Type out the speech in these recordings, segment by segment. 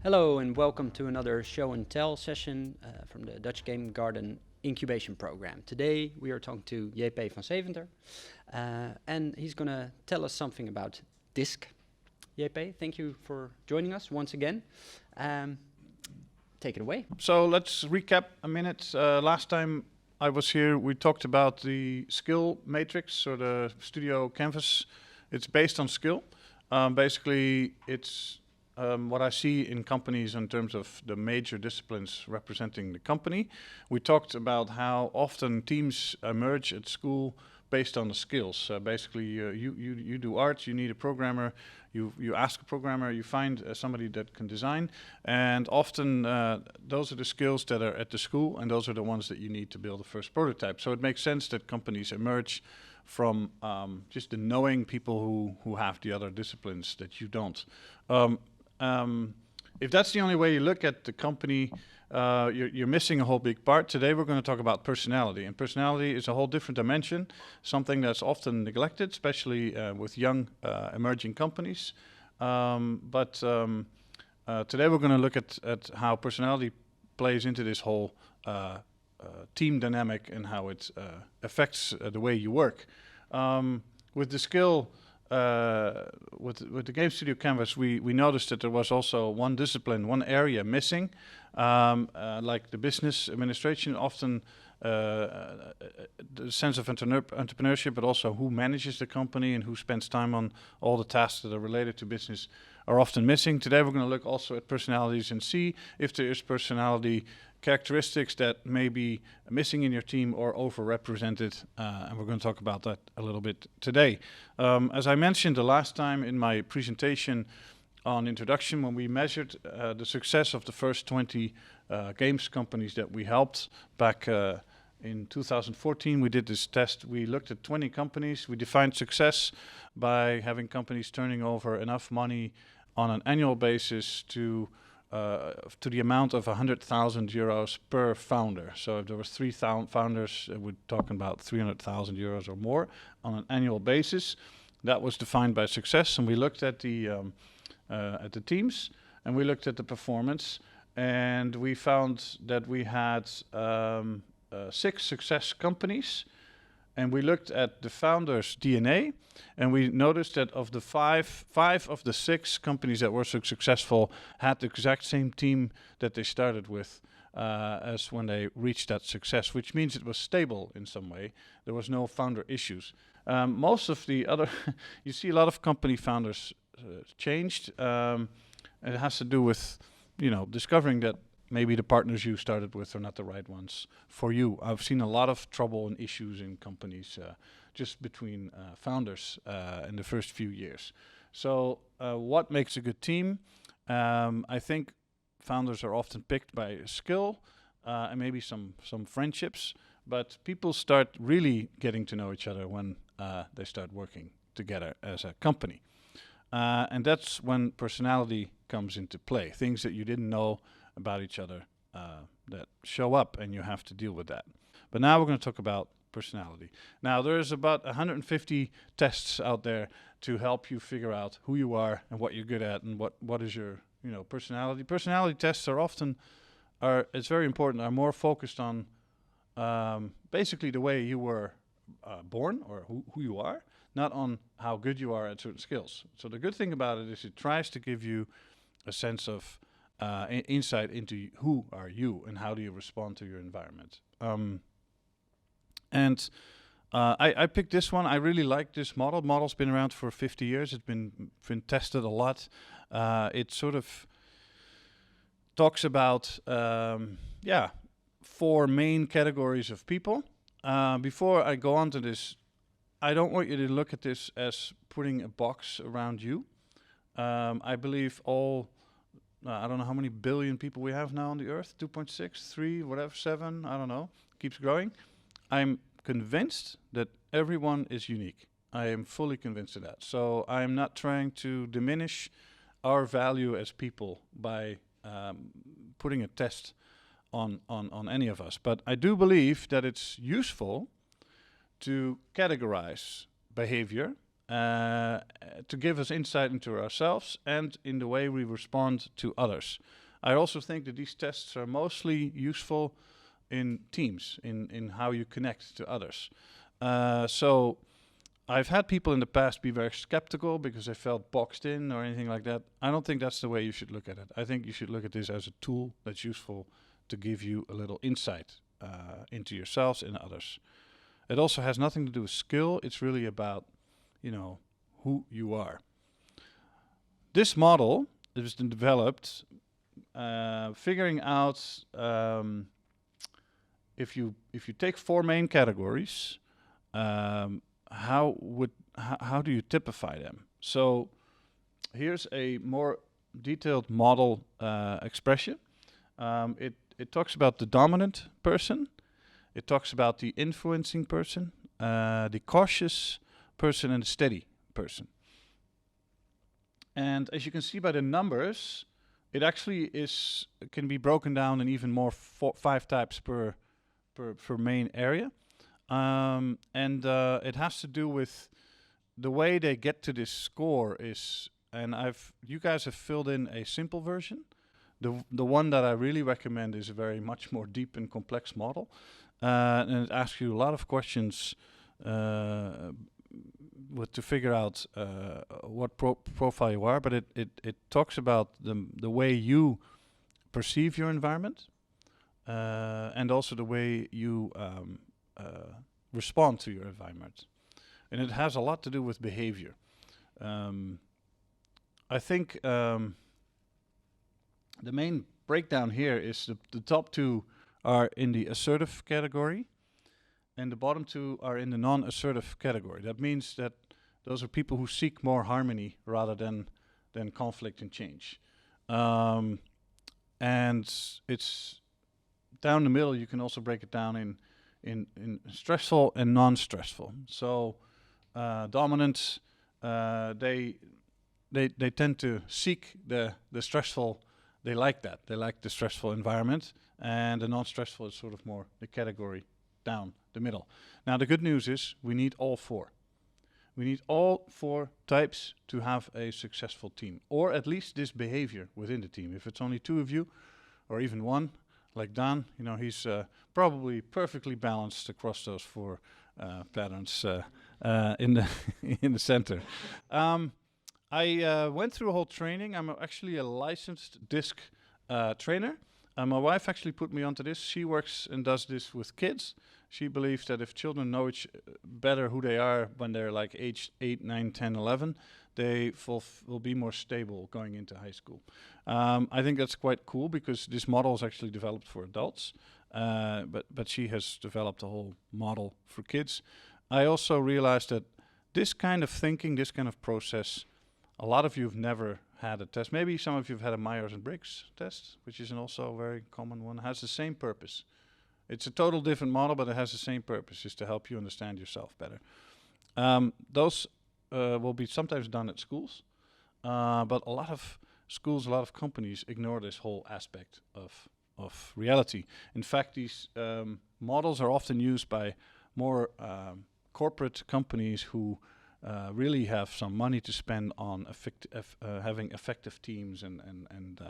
Hello and welcome to another show and tell session from the Dutch Game Garden incubation program. Today we are talking to JP van Seventer and he's going to tell us something about DISC. JP, thank you for joining us once again. Take it away. So let's recap a minute. Last time I was here, we talked about the skill matrix or the studio canvas. It's based on skill. Basically, it's what I see in companies in terms of the major disciplines representing the company. We talked about how often teams emerge at school based on the skills. Basically, you do art, you need a programmer, you ask a programmer, you find somebody that can design, and often those are the skills that are at the school, and those are the ones that you need to build the first prototype. So it makes sense that companies emerge from just the knowing people who have the other disciplines that you don't. If that's the only way you look at the company, you're missing a whole big part. Today we're going to talk about personality, and personality is a whole different dimension, something that's often neglected, especially with young emerging companies. Today we're going to look at how personality plays into this whole team dynamic and how it affects the way you work. With the skill, with the Game Studio Canvas, we noticed that there was also one discipline, one area missing, like the business administration, often the sense of entrepreneurship, but also who manages the company and who spends time on all the tasks that are related to business are often missing. Today we're going to look also at personalities and see if there is personality characteristics that may be missing in your team or overrepresented, and we're going to talk about that a little bit today. As I mentioned the last time in my presentation on introduction, when we measured the success of the first 20 games companies that we helped back in 2014, we did this test. We looked at 20 companies. We defined success by having companies turning over enough money on an annual basis to the amount of 100,000 euros per founder. So if there was 3,000 founders, we're talking about 300,000 euros or more on an annual basis. That was defined by success, and we looked at the teams, and we looked at the performance, and we found that we had 6 success companies, and we looked at the founders' DNA, and we noticed that of the five of the 6 companies that were so successful had the exact same team that they started with as when they reached that success, which means it was stable in some way. There was no founder issues. Most of the other, you see a lot of company founders changed. It has to do with, discovering that maybe the partners you started with are not the right ones for you. I've seen a lot of trouble and issues in companies just between founders in the first few years. So what makes a good team? I think founders are often picked by skill and maybe some friendships, but people start really getting to know each other when they start working together as a company. And that's when personality comes into play, things that you didn't know about each other that show up, and you have to deal with that. But now we're going to talk about personality. Now there's about 150 tests out there to help you figure out who you are and what you're good at and what is your personality. Personality tests are often it's very important, are more focused on basically the way you were born or who you are, not on how good you are at certain skills. So the good thing about it is it tries to give you a sense of insight into who are you and how do you respond to your environment. I picked this one. I really like this model. Model's been around for 50 years. It's been tested a lot. It sort of talks about 4 main categories of people. Before I go on to this, I don't want you to look at this as putting a box around you. I believe I don't know how many billion people we have now on the earth, 2.6, 3, whatever, 7, I don't know, keeps growing. I'm convinced that everyone is unique. I am fully convinced of that. So I'm not trying to diminish our value as people by putting a test on any of us. But I do believe that it's useful to categorize behavior to give us insight into ourselves and in the way we respond to others. I also think that these tests are mostly useful in teams, in how you connect to others. So I've had people in the past be very skeptical because they felt boxed in or anything like that. I don't think that's the way you should look at it. I think you should look at this as a tool that's useful to give you a little insight into yourselves and others. It also has nothing to do with skill. It's really about, who you are. This model has been developed figuring out if you take 4 main categories, how do you typify them? So here's a more detailed model expression. It talks about the dominant person. It talks about the influencing person, the cautious person, and the steady person. And as you can see by the numbers, it actually can be broken down in even more 5 types per main area. And it has to do with the way they get to this score you guys have filled in a simple version. The one that I really recommend is a very much more deep and complex model. And it asks you a lot of questions to figure out what profile you are, but it talks about the way you perceive your environment and also the way you respond to your environment. And it has a lot to do with behavior. I think the main breakdown here is the top 2 are in the assertive category, and the bottom 2 are in the non-assertive category. That means that those are people who seek more harmony rather than conflict and change. And it's down the middle. You can also break it down in stressful and non-stressful. So dominant, they tend to seek the stressful. They like that. They like the stressful environment, and the non-stressful is sort of more the category down the middle. Now the good news is we need all 4. We need all 4 types to have a successful team, or at least this behavior within the team. If it's only 2 of you, or even 1, like Dan, he's probably perfectly balanced across those 4 patterns in the center. I went through a whole training. I'm actually a licensed DISC trainer. My wife actually put me onto this. She works and does this with kids. She believes that if children know better who they are when they're like age 8, 9, 10, 11, they will be more stable going into high school. I think that's quite cool because this model is actually developed for adults, but she has developed a whole model for kids. I also realized that this kind of thinking, this kind of process, a lot of you have never had a test. Maybe some of you have had a Myers-Briggs test, which is also a very common one. It has the same purpose. It's a total different model, but it has the same purpose, is to help you understand yourself better. Those will be sometimes done at schools, but a lot of schools, a lot of companies ignore this whole aspect of reality. In fact, these models are often used by more corporate companies who really have some money to spend on having effective teams and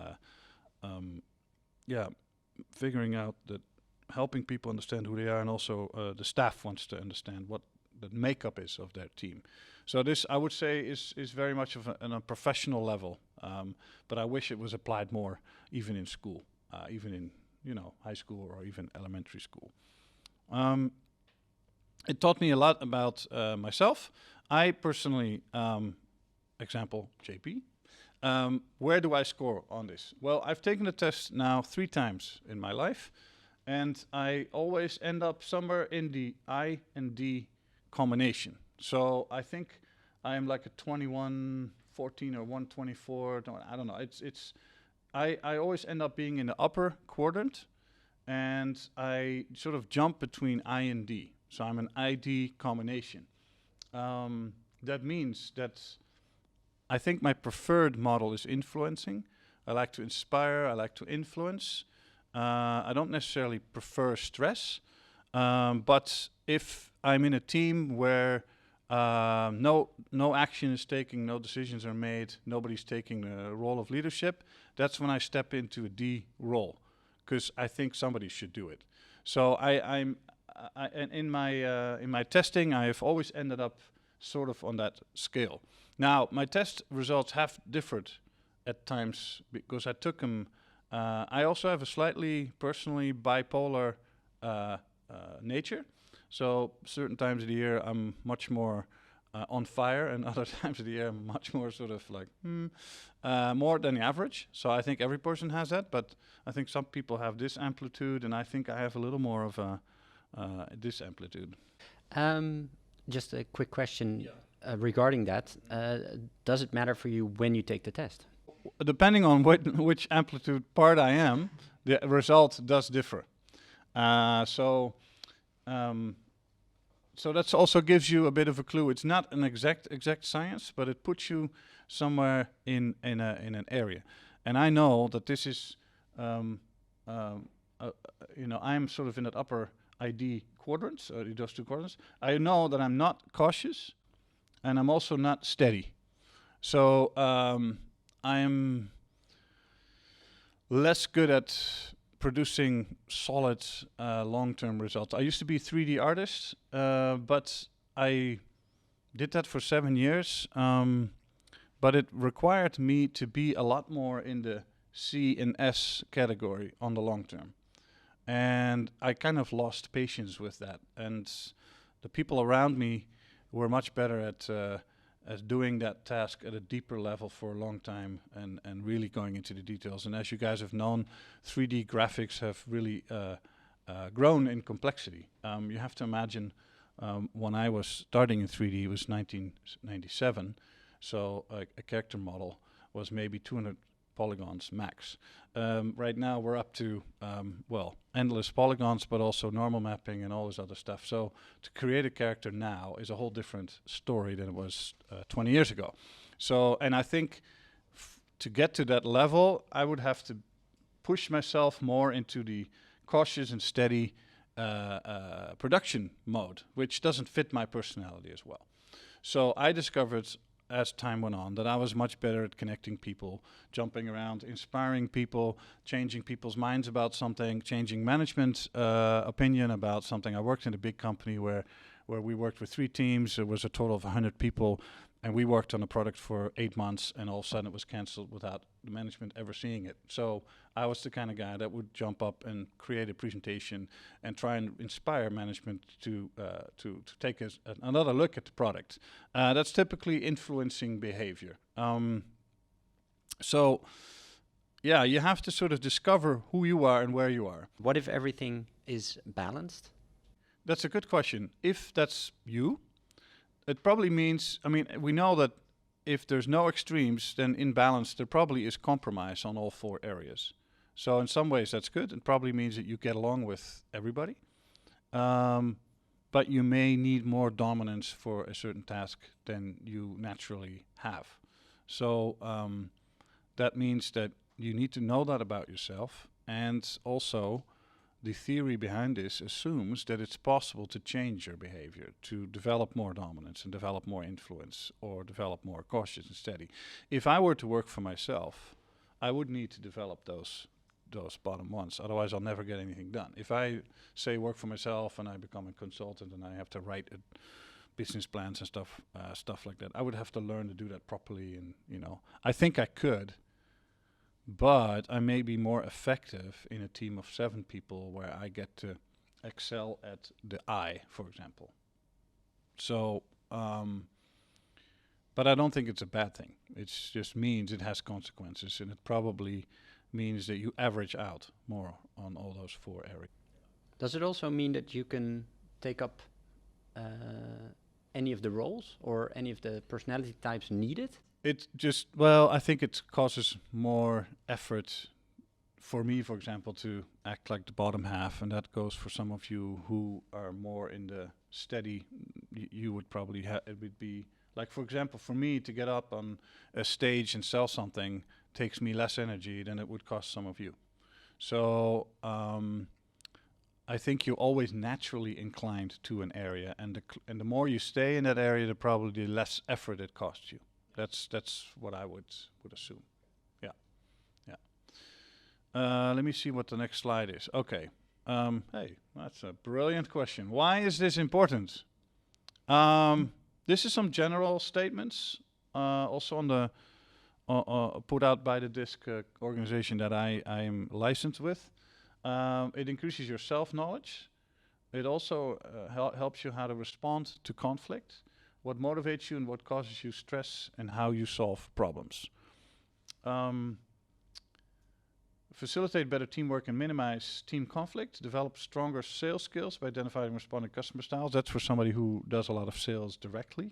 figuring out that helping people understand who they are, and also the staff wants to understand what the makeup is of their team. So this, I would say, is very much of on a professional level, but I wish it was applied more, even in school, even in high school or even elementary school. It taught me a lot about myself. I personally, example JP, where do I score on this? Well, I've taken the test now 3 times in my life, and I always end up somewhere in the I and D combination. So I think I am like a 2114 or 124. I don't know. I always end up being in the upper quadrant, and I sort of jump between I and D. So I'm an ID combination. That means that I think my preferred model is influencing. I like to inspire. I like to influence. I don't necessarily prefer stress, but if I'm in a team where no action is taken, no decisions are made, nobody's taking the role of leadership, that's when I step into a D role, because I think somebody should do it. So and in my testing, I have always ended up sort of on that scale. Now, my test results have differed at times because I took them. I also have a slightly personally bipolar nature. So certain times of the year I'm much more on fire, and other times of the year I'm much more sort of like more than the average. So I think every person has that, but I think some people have this amplitude, and I think I have a little more of a this amplitude. Just a quick question regarding that. Does it matter for you when you take the test? Depending on which amplitude part I am, the result does differ. So that also gives you a bit of a clue. It's not an exact science, but it puts you somewhere in an area. And I know that this is, I'm sort of in that upper ID quadrants, those two quadrants. I know that I'm not cautious, and I'm also not steady. So I'm less good at producing solid long-term results. I used to be a 3D artist, but I did that for 7 years. But it required me to be a lot more in the C and S category on the long term. And I kind of lost patience with that. And the people around me were much better at doing that task at a deeper level for a long time and really going into the details. And as you guys have known, 3D graphics have really grown in complexity. You have to imagine when I was starting in 3D, it was 1997. So a character model was maybe 200 polygons max. Right now we're up to, endless polygons, but also normal mapping and all this other stuff. So to create a character now is a whole different story than it was 20 years ago. So, and I think to get to that level, I would have to push myself more into the cautious and steady production mode, which doesn't fit my personality as well. So I discovered as time went on that I was much better at connecting people, jumping around, inspiring people, changing people's minds about something, changing management opinion about something. I worked in a big company where we worked with 3 teams. It was a total of 100 people, and we worked on a product for 8 months, and all of a sudden it was cancelled without the management ever seeing it. So I was the kind of guy that would jump up and create a presentation and try and inspire management to take another look at the product. That's typically influencing behavior. So yeah, you have to sort of discover who you are and where you are. What if everything is balanced? That's a good question. If that's you, it probably means, I mean, we know that if there's no extremes, then in balance, there probably is compromise on all 4 areas. So in some ways that's good. It probably means that you get along with everybody. But you may need more dominance for a certain task than you naturally have. So that means that you need to know that about yourself. And also, the theory behind this assumes that it's possible to change your behavior, to develop more dominance and develop more influence, or develop more cautious and steady. If I were to work for myself, I would need to develop those bottom ones. Otherwise, I'll never get anything done. If I say work for myself and I become a consultant and I have to write business plans and stuff like that, I would have to learn to do that properly. And I think I could. But I may be more effective in a team of 7 people where I get to excel at the I, for example. So, but I don't think it's a bad thing. It just means it has consequences, and it probably means that you average out more on all those 4 areas. Does it also mean that you can take up any of the roles or any of the personality types needed? It just, I think it causes more effort for me, for example, to act like the bottom half, and that goes for some of you who are more in the steady. You would probably it would be like, for example, for me to get up on a stage and sell something takes me less energy than it would cost some of you. So I think you're always naturally inclined to an area, and the more you stay in that area, the probably less effort it costs you. That's what I would assume. Yeah, yeah. Let me see what the next slide is. Okay. Hey, that's a brilliant question. Why is this important? This is some general statements, also on the put out by the DISC organization that I am licensed with. It increases your self-knowledge. It also helps you how to respond to conflict, what motivates you and what causes you stress, and how you solve problems. Facilitate better teamwork and minimize team conflict. Develop stronger sales skills by identifying and responding customer styles. That's for somebody who does a lot of sales directly.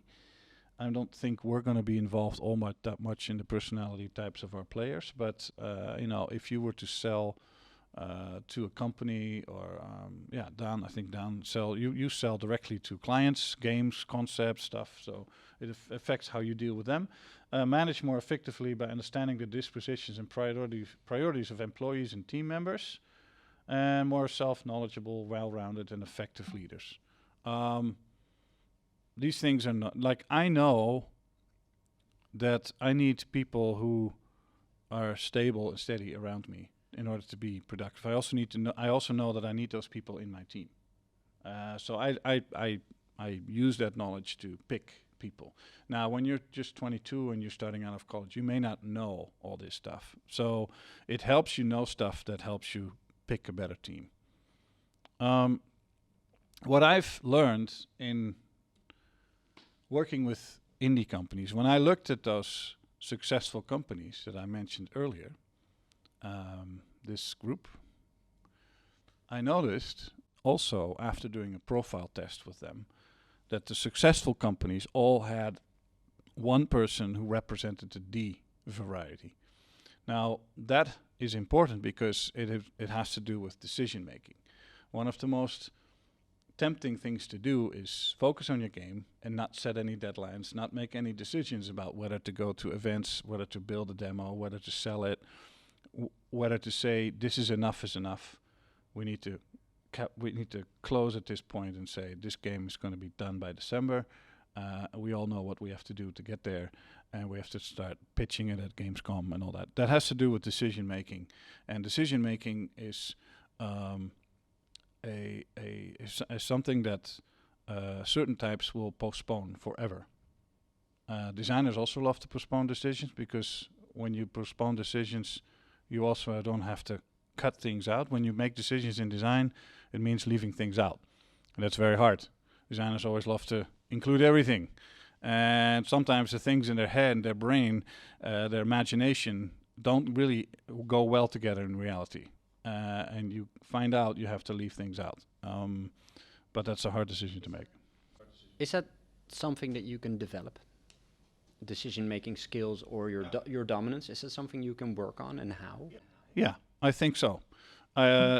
I don't think we're going to be involved that much in the personality types of our players, but if you were to sell to a company, or I think Dan you sell directly to clients, games, concepts, stuff. So it affects how you deal with them. Manage more effectively by understanding the dispositions and priorities of employees and team members, and more self-knowledgeable, well-rounded, and effective leaders. These things are not like, I know that I need people who are stable and steady around me in order to be productive. I also know that I need those people in my team. So I use that knowledge to pick people. Now, when you're just 22 and you're starting out of college, you may not know all this stuff. So it helps you know stuff that helps you pick a better team. What I've learned in working with indie companies, when I looked at those successful companies that I mentioned earlier, this group, I noticed also after doing a profile test with them that the successful companies all had one person who represented the D variety. Now that is important because it has to do with decision making. One of the most tempting things to do is focus on your game and not set any deadlines, not make any decisions about whether to go to events, whether to build a demo, whether to sell it, whether to say this is enough. We need to close at this point and say this game is going to be done by December. We all know what we have to do to get there, and we have to start pitching it at Gamescom and all that. That has to do with decision making, and decision making is something that certain types will postpone forever. Designers also love to postpone decisions, because when you postpone decisions, you also don't have to cut things out. When you make decisions in design, it means leaving things out, and that's very hard. Designers always love to include everything, and sometimes the things in their head, their brain, their imagination don't really go well together in reality. And you find out you have to leave things out. But that's a hard decision to make. Is that something that you can develop? Decision-making skills, or your dominance? Is that something you can work on, and how? Yeah, I think so.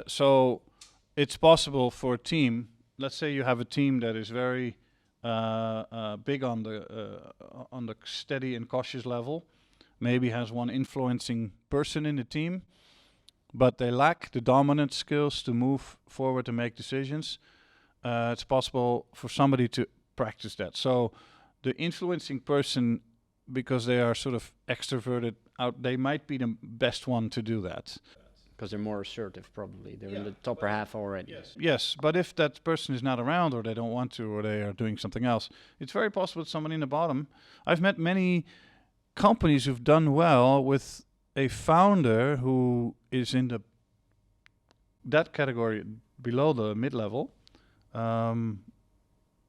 So it's possible for a team. Let's say you have a team that is very big on the steady and cautious level. Maybe has one influencing person in the team, but they lack the dominant skills to move forward and make decisions. It's possible for somebody to practice that. So the influencing person, because they are sort of extroverted out, they might be the best one to do that. Because they're more assertive, probably. They're in the upper half already. Yes, but if that person is not around, or they don't want to, or they are doing something else, it's very possible it's somebody in the bottom. I've met many companies who've done well with a founder who is in that category below the mid-level,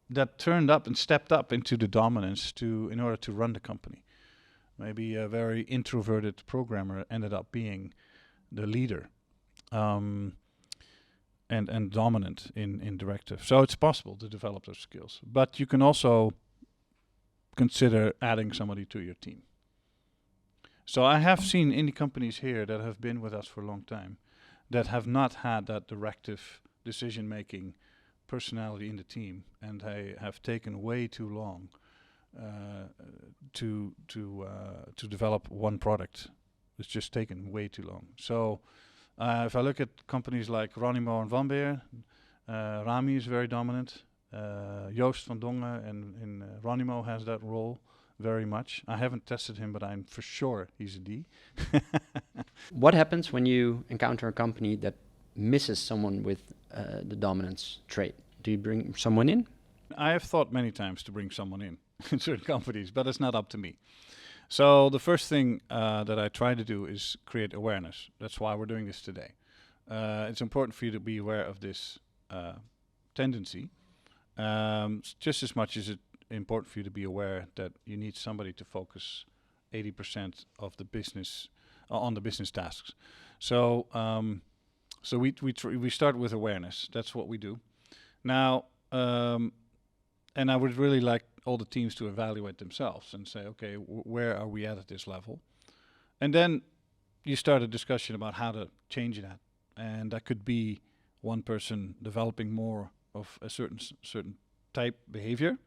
that turned up and stepped up into the dominance in order to run the company. Maybe a very introverted programmer ended up being the leader, and dominant in directive. So it's possible to develop those skills, but you can also consider adding somebody to your team. So I have seen indie companies here that have been with us for a long time that have not had that directive decision-making personality in the team, and they have taken way too long to develop one product. It's just taken way too long. So If I look at companies like Ronimo and Van Beer, Rami is very dominant. Joost van Dongen in Ronimo has that role very much. I haven't tested him, but I'm for sure he's a D. What happens when you encounter a company that misses someone with the dominance trait? Do you bring someone in? I have thought many times to bring someone in certain companies, but it's not up to me. So the first thing that I try to do is create awareness. That's why we're doing this today. It's important for you to be aware of this tendency, just as much as it's important for you to be aware that you need somebody to focus 80% of the business on the business tasks. So we start with awareness. That's what we do. Now, and I would really like all the teams to evaluate themselves and say, okay, where are we at this level? And then you start a discussion about how to change that. And that could be one person developing more of a certain type behavior,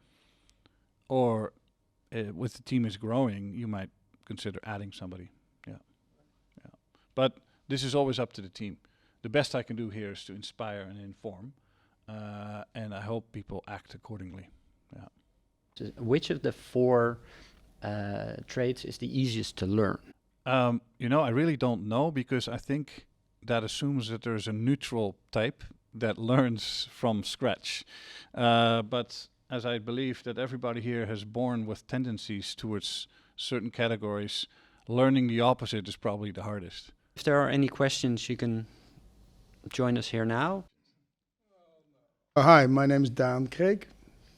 or with the team is growing, you might consider adding somebody. Yeah. But this is always up to the team. The best I can do here is to inspire and inform, and I hope people act accordingly. Yeah. Which of the 4 traits is the easiest to learn? I really don't know, because I think that assumes that there's a neutral type that learns from scratch. But as I believe that everybody here has born with tendencies towards certain categories, learning the opposite is probably the hardest. If there are any questions, you can join us here now. Hi, my name is Daan Kreek,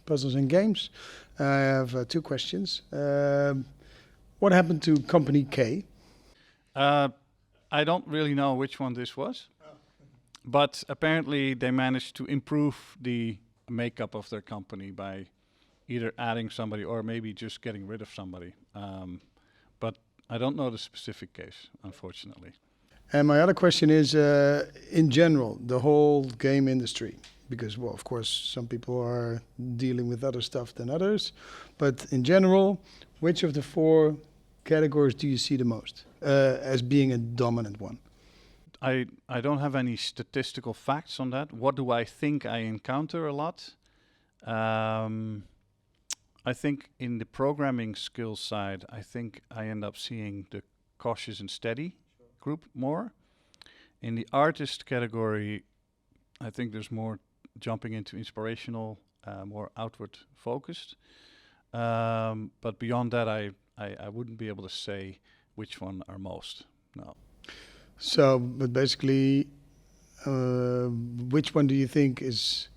Puzzles and Games. I have 2 questions. What happened to Company K? I don't really know which one this was, but apparently they managed to improve the makeup of their company by either adding somebody or maybe just getting rid of somebody. But I don't know the specific case, unfortunately. And my other question is, in general, the whole game industry, because, well, of course, some people are dealing with other stuff than others, but in general, which of the 4 categories do you see the most as being a dominant one? I don't have any statistical facts on that. What do I think I encounter a lot? I think in the programming skills side, I think I end up seeing the cautious and steady group more. In the artist category, I think there's more jumping into inspirational, more outward focused. But beyond that, I wouldn't be able to say which one are most. No. So, but basically, which one do you think is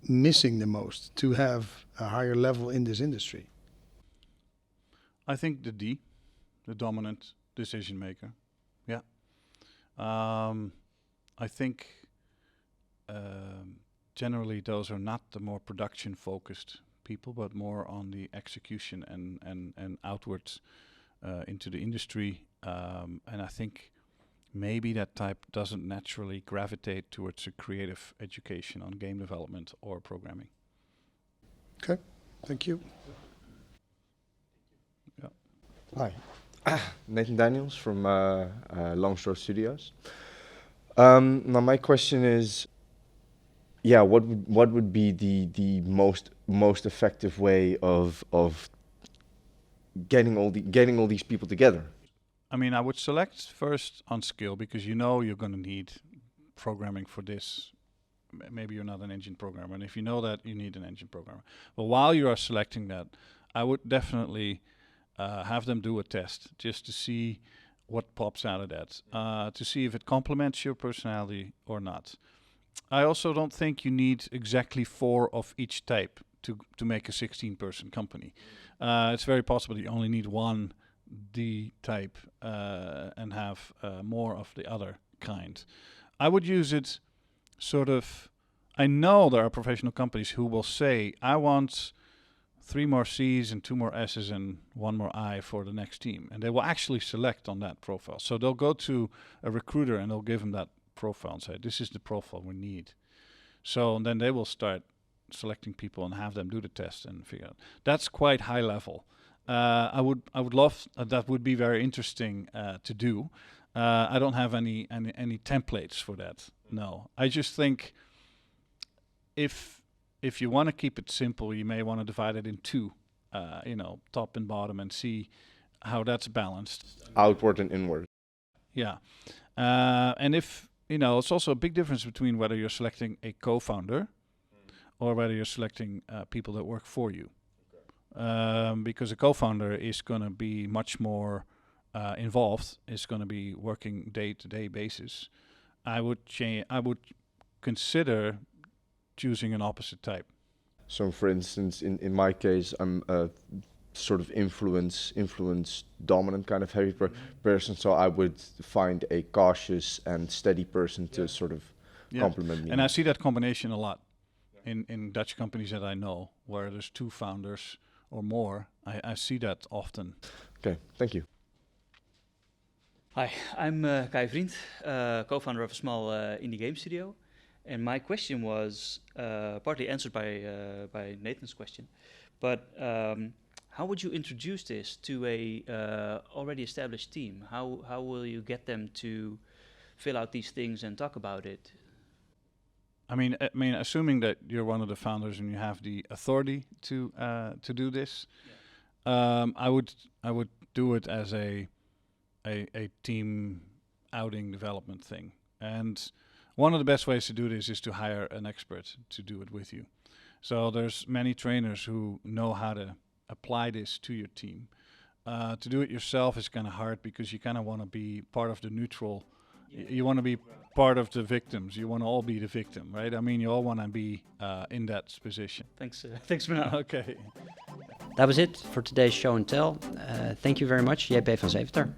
missing the most to have a higher level in this industry? I think the D, the dominant decision maker. Yeah. I think generally those are not the more production focused people, but more on the execution and outwards into the industry. And I think maybe that type doesn't naturally gravitate towards a creative education on game development or programming. Okay, thank you. Yeah. Hi, Nathan Daniels from Longshore Studios. Now my question is, what would be the most effective way of getting all these people together? I mean, I would select first on skill, because you're going to need programming for this. Maybe you're not an engine programmer, and if you know that, you need an engine programmer. But while you are selecting that, I would definitely have them do a test just to see what pops out of that, to see if it complements your personality or not. I also don't think you need exactly 4 of each type to make a 16-person company. It's very possible you only need 1 D type and have more of the other kind. I would use it sort of, I know there are professional companies who will say, I want 3 more C's and 2 more S's and 1 more I for the next team. And they will actually select on that profile. So they'll go to a recruiter and they'll give them that profile and say, this is the profile we need. So then they will start selecting people and have them do the test and figure out. That's quite high level. I would love, that would be very interesting to do. I don't have any templates for that. No, I just think if you want to keep it simple, you may want to divide it in two, top and bottom, and see how that's balanced. Outward and inward. Yeah, and if it's also a big difference between whether you're selecting a co-founder or whether you're selecting people that work for you, because a co-founder is going to be much more involved, is going to be working day-to-day basis. I would consider choosing an opposite type. So, for instance, in my case, I'm a sort of influence dominant kind of heavy person. So I would find a cautious and steady person to sort of complement me. And I see that combination a lot in Dutch companies that I know, where there's two founders or more. I see that often. Okay, thank you. Hi, I'm Kai Vriend, co-founder of a small indie game studio. And my question was partly answered by Nathan's question. But how would you introduce this to a already established team? How will you get them to fill out these things and talk about it? I mean, assuming that you're one of the founders and you have the authority to do this, I would do it as a team outing development thing. And one of the best ways to do this is to hire an expert to do it with you. So there's many trainers who know how to apply this to your team. To do it yourself is kind of hard because you kind of want to be part of the neutral. You want to be part of the victims. You want to all be the victim, right? I mean, you all want to be in that position. Thanks, Manal. Okay. That was it for today's show and tell. Thank you very much, JP van Seventer.